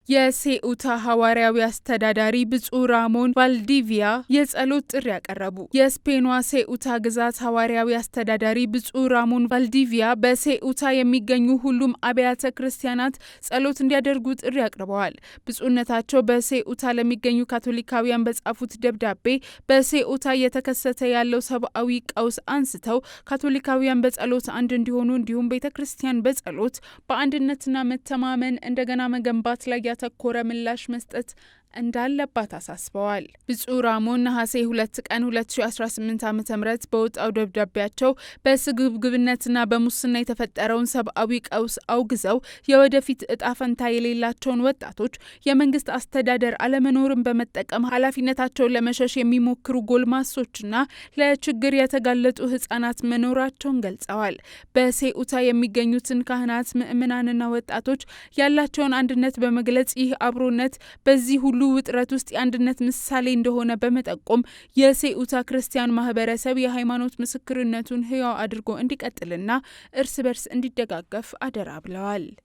የሴኡታ ሐዋርያዊ አስተዳዳሪ ብፁዕ ራሞን ቫልዲቪያ የጸሎት ጥሪ ያቀረቡ። የስፔኗ ሴኡታ ግዛት ሐዋርያዊ አስተዳዳሪ ብፁዕ ራሞን ቫልዲቪያ በሴኡታ የሚገኙ ሁሉም አብያተ ክርስቲያናት ጸሎት እንዲያደርጉ ጥሪ አቅርበዋል። ብፁዕነታቸው በሴኡታ ለሚገኙ ካቶሊካውያን በጻፉት ደብዳቤ በሴኡታ እየተከሰተ ያለው ሰብአዊ ቀውስ አንስተው ካቶሊካውያን በጸሎት አንድ እንዲሆኑ እንዲሁም ቤተክርስቲያን በጸሎት በአንድነትና መተማመን እንደገና መገንባት ላይ ያተኮረ ምላሽ መስጠት እንዳለባት አሳስበዋል። ብፁዕ ራሞን ነሐሴ 2 ቀን 2018 ዓ.ም በወጣው ደብዳቤያቸው በስግብግብነትና በሙስና የተፈጠረውን ሰብአዊ ቀውስ አውግዘው የወደፊት እጣ ፈንታ የሌላቸውን ወጣቶች የመንግስት አስተዳደር አለመኖርን በመጠቀም ኃላፊነታቸውን ለመሸሽ የሚሞክሩ ጎልማሶችና ለችግር የተጋለጡ ህጻናት መኖራቸውን ገልጸዋል። በሴኡታ የሚገኙትን ካህናት፣ ምዕመናንና ወጣቶች ያላቸውን አንድነት በመግለጽ ይህ አብሮነት በዚህ ሁሉ ውጥረት ውስጥ የአንድነት ምሳሌ እንደሆነ በመጠቆም የሴኡታ ክርስቲያን ማህበረሰብ የሃይማኖት ምስክርነቱን ህያው አድርጎ እንዲቀጥልና እርስ በርስ እንዲደጋገፍ አደራ ብለዋል።